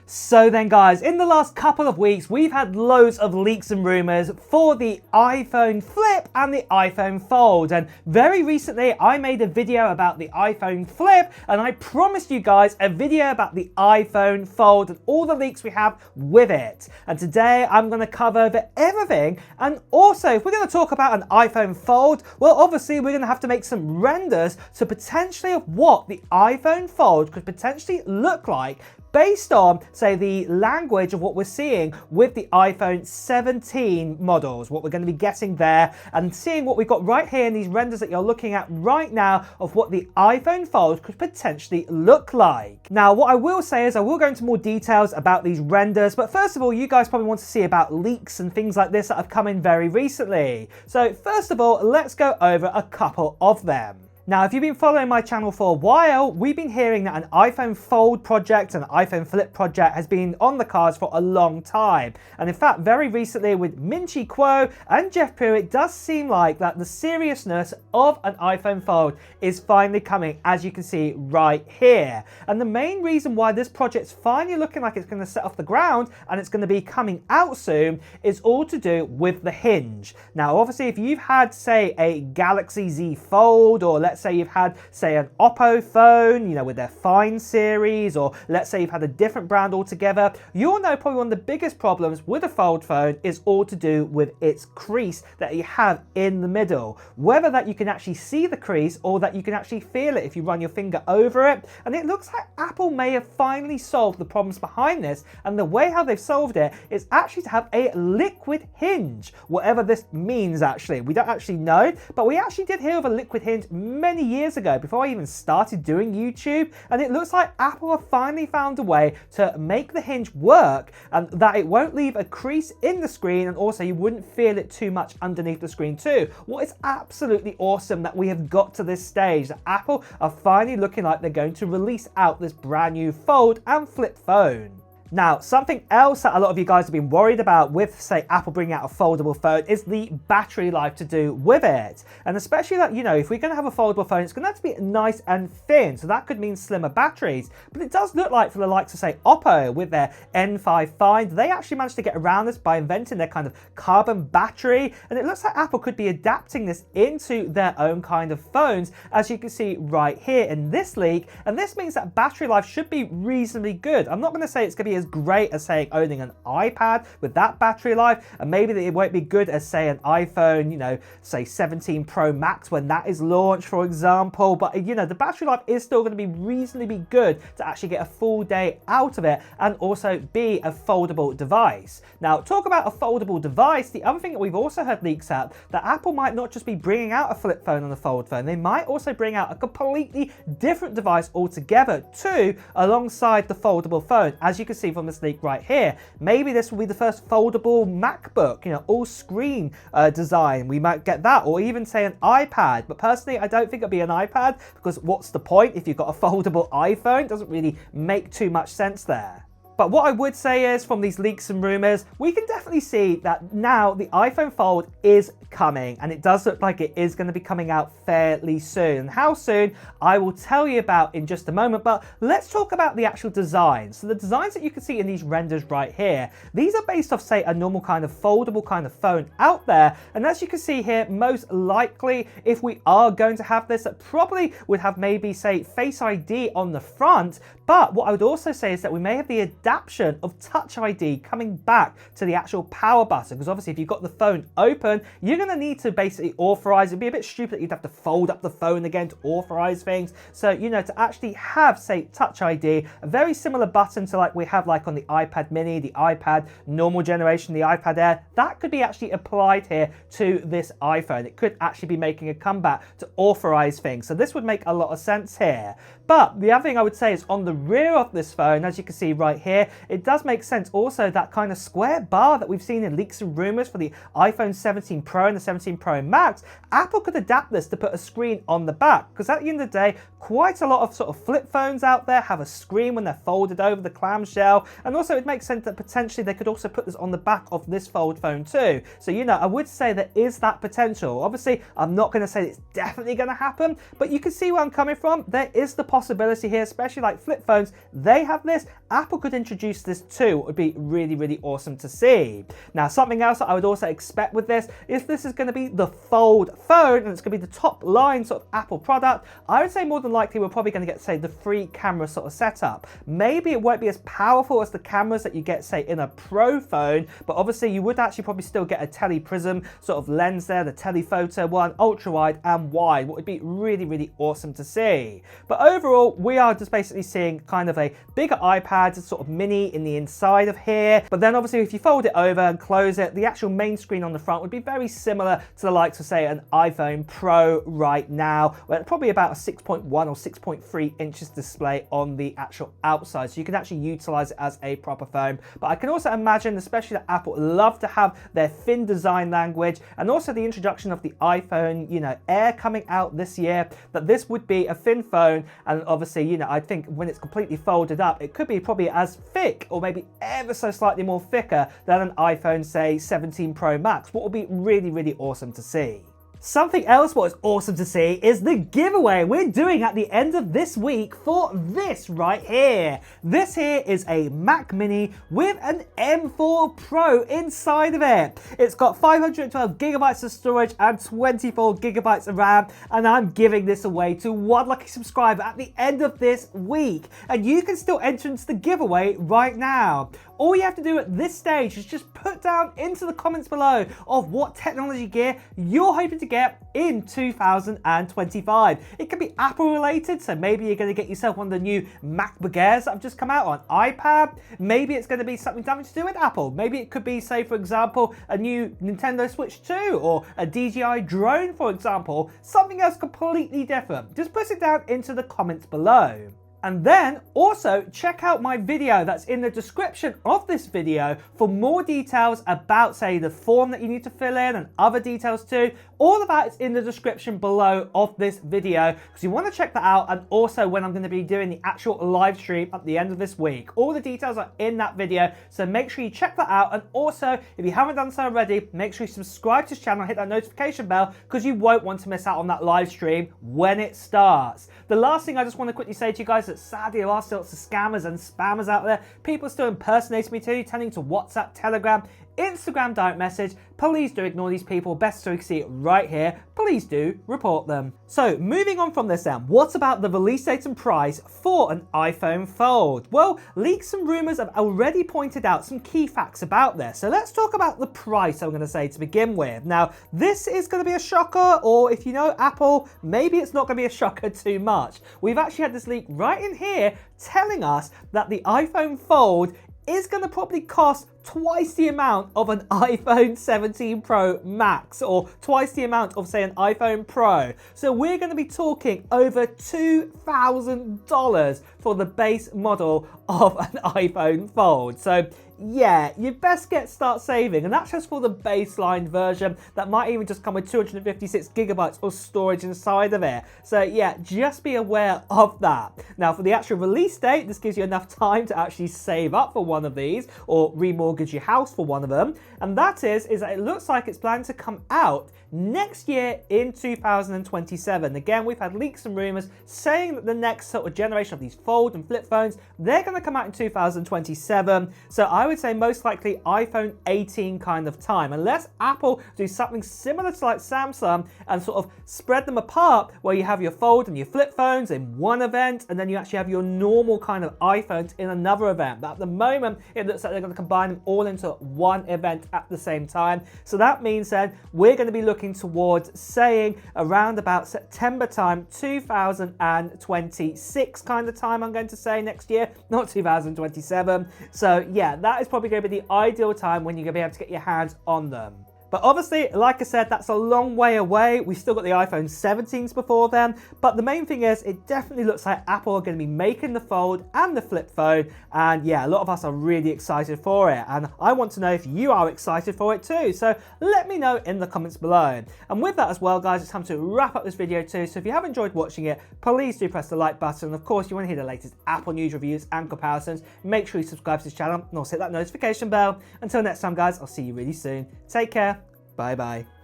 So then guys, in the last couple of weeks, we've had loads of leaks and rumors for the iPhone Flip and the iPhone Fold. And very recently, I made a video about the iPhone Flip, and I promised you guys a video about the iPhone Fold and all the leaks we have with it. And today, I'm going to cover everything. And also, if we're going to talk about an iPhone Fold, well, obviously, we're going to have to make some renders to potentially of what the iPhone Fold could potentially look like based on, say, the language of what we're seeing with the iPhone 17 models, what we're going to be getting there, and seeing what we've got right here in these renders that you're looking at right now of what the iPhone Fold could potentially look like. Now, what I will say is I will go into more details about these renders, but first of all, you guys probably want to see about leaks and things like this that have come in very recently. So first of all, let's go over a couple of them. Now, if you've been following my channel for a while, we've been hearing that an iPhone Fold project and an iPhone Flip project has been on the cards for a long time. And in fact, very recently with Minchi Kuo and Jeff Pugh, it does seem like that the seriousness of an iPhone Fold is finally coming, as you can see right here. And the main reason why this project's finally looking like it's going to set off the ground and it's going to be coming out soon is all to do with the hinge. Now, obviously, if you've had, say, a Galaxy Z Fold, or let's say you've had, say, an Oppo phone, you know, with their Fine series, or let's say you've had a different brand altogether, you'll know probably one of the biggest problems with a Fold phone is all to do with its crease that you have in the middle. Whether that you can actually see the crease or that you can actually feel it if you run your finger over it. And it looks like Apple may have finally solved the problems behind this, and the way how they've solved it is actually to have a liquid hinge, whatever this means actually. We don't actually know, but we actually did hear of a liquid hinge many years ago before I even started doing YouTube, and it looks like Apple have finally found a way to make the hinge work and that it won't leave a crease in the screen, and also you wouldn't feel it too much underneath the screen too. What is absolutely awesome that we have got to this stage, that Apple are finally looking like they're going to release out this brand new Fold and Flip phone. Now, something else that a lot of you guys have been worried about with, say, Apple bringing out a foldable phone is the battery life to do with it. And especially that, you know, if we're going to have a foldable phone, it's going to have to be nice and thin. So that could mean slimmer batteries. But it does look like for the likes of, say, Oppo with their N5 Find, they actually managed to get around this by inventing their kind of carbon battery. And it looks like Apple could be adapting this into their own kind of phones, as you can see right here in this leak. And this means that battery life should be reasonably good. I'm not going to say it's going to be as great as, say, owning an iPad with that battery life, and maybe that it won't be good as, say, an iPhone, you know, say 17 Pro Max when that is launched, for example. But, you know, the battery life is still going to be reasonably good to actually get a full day out of it and also be a foldable device. Now, talk about a foldable device, the other thing that we've also heard leaks at, that Apple might not just be bringing out a flip phone and a fold phone, they might also bring out a completely different device altogether too, alongside the foldable phone, as you can see from this leak right here. Maybe this will be the first foldable MacBook, you know, all screen design. We might get that, or even say an iPad. But personally, I don't think it'll be an iPad, because what's the point if you've got a foldable iPhone? It doesn't really make too much sense there. But what I would say is, from these leaks and rumors, we can definitely see that now the iPhone Fold is coming, and it does look like it is going to be coming out fairly soon. And how soon, I will tell you about in just a moment, but let's talk about the actual designs. So the designs that you can see in these renders right here, these are based off, say, a normal kind of foldable kind of phone out there. And as you can see here, most likely, if we are going to have this, it probably would have maybe, say, Face ID on the front. But what I would also say is that we may have the adaption of Touch ID coming back to the actual power button, because obviously if you've got the phone open, you're going to need to basically authorize. It'd be a bit stupid that you'd have to fold up the phone again to authorize things. So, you know, to actually have, say, Touch ID, a very similar button to like we have like on the iPad mini, the iPad normal generation, the iPad Air, that could be actually applied here to this iPhone. It could actually be making a comeback to authorize things. So this would make a lot of sense here. But the other thing I would say is on the rear of this phone, as you can see right here, it does make sense also that kind of square bar that we've seen in leaks and rumors for the iPhone 17 Pro Pro and the 17 Pro Max, Apple could adapt this to put a screen on the back, because at the end of the day, quite a lot of sort of flip phones out there have a screen when they're folded over the clamshell, and also it makes sense that potentially they could also put this on the back of this fold phone too. So, you know, I would say there is that potential. Obviously, I'm not going to say it's definitely going to happen, but you can see where I'm coming from. There is the possibility here, especially like flip phones, they have this. Apple could introduce this too. It would be really, really awesome to see. Now, something else that I would also expect with this is this is going to be the fold phone, and it's going to be the top line sort of Apple product. I would say more than likely we're probably going to get, say, the free camera sort of setup. Maybe it won't be as powerful as the cameras that you get, say, in a Pro phone, but obviously you would actually probably still get a teleprism sort of lens there, the telephoto one, ultra wide and wide, what would be really, really awesome to see. But overall, we are just basically seeing kind of a bigger iPad, sort of mini in the inside of here. But then obviously if you fold it over and close it, the actual main screen on the front would be very similar to the likes of, say, an iPhone Pro right now, where it's probably about a 6.1 or 6.3 inches display on the actual outside. So you can actually utilize it as a proper phone. But I can also imagine, especially that Apple love to have their thin design language, and also the introduction of the iPhone, you know, Air coming out this year, that this would be a thin phone. And obviously, you know, I think when it's completely folded up, it could be probably as thick or maybe ever so slightly more thicker than an iPhone, say, 17 Pro Max, what would be really, really awesome to see. Something else what is awesome to see is the giveaway we're doing at the end of this week for this right here. This here is a Mac Mini with an M4 Pro inside of it. It's got 512 gigabytes of storage and 24 gigabytes of RAM, and I'm giving this away to one lucky subscriber at the end of this week. And you can still enter into the giveaway right now. All you have to do at this stage is just put down into the comments below of what technology gear you're hoping to get in 2025. It could be Apple related, so maybe you're going to get yourself one of the new MacBook Airs that have just come out on iPad. Maybe it's going to be something to do with Apple. Maybe it could be, say, for example, a new Nintendo Switch 2 or a DJI drone, for example. Something else completely different. Just put it down into the comments below. And then also check out my video that's in the description of this video for more details about, say, the form that you need to fill in and other details too. All of that is in the description below of this video, because you want to check that out, and also when I'm going to be doing the actual live stream at the end of this week. All the details are in that video, so make sure you check that out. And also, if you haven't done so already, make sure you subscribe to this channel, hit that notification bell, because you won't want to miss out on that live stream when it starts. The last thing I just want to quickly say to you guys is that sadly there are still lots of scammers and spammers out there. People still impersonating me too, turning to WhatsApp, Telegram, Instagram direct message. Please do ignore these people. Best so you can see it right here. Please do report them. So moving on from this then, what about the release date and price for an iPhone Fold? Well, leaks and rumors have already pointed out some key facts about this. So let's talk about the price, I'm going to say, to begin with. Now, this is going to be a shocker, or if you know Apple, maybe it's not going to be a shocker too much. We've actually had this leak right in here telling us that the iPhone Fold is going to probably cost twice the amount of an iPhone 17 Pro Max, or twice the amount of, say, an iPhone Pro. So we're going to be talking over $2,000 for the base model of an iPhone Fold. So yeah, you best start saving, and that's just for the baseline version that might even just come with 256 gigabytes of storage inside of it. So yeah, just be aware of that. Now for the actual release date, this gives you enough time to actually save up for one of these or remortgage your house for one of them, and that is that it looks like it's planned to come out next year in 2027. Again, we've had leaks and rumors saying that the next sort of generation of these fold and flip phones, they're going to come out in 2027. So I would say most likely iPhone 18 kind of time, unless Apple do something similar to like Samsung and sort of spread them apart, where you have your fold and your flip phones in one event, and then you actually have your normal kind of iPhones in another event. But at the moment, it looks like they're going to combine them all into one event at the same time. So that means then we're going to be looking towards saying around about September time 2026 kind of time, I'm going to say, next year, not 2027. So yeah, that is probably going to be the ideal time when you're going to be able to get your hands on them. But obviously, like I said, that's a long way away. We've still got the iPhone 17s before then. But the main thing is, it definitely looks like Apple are going to be making the Fold and the Flip phone. And yeah, a lot of us are really excited for it. And I want to know if you are excited for it too. So let me know in the comments below. And with that as well, guys, it's time to wrap up this video too. So if you have enjoyed watching it, please do press the like button. And of course, you want to hear the latest Apple news reviews and comparisons, make sure you subscribe to this channel and also hit that notification bell. Until next time, guys, I'll see you really soon. Take care. Bye bye.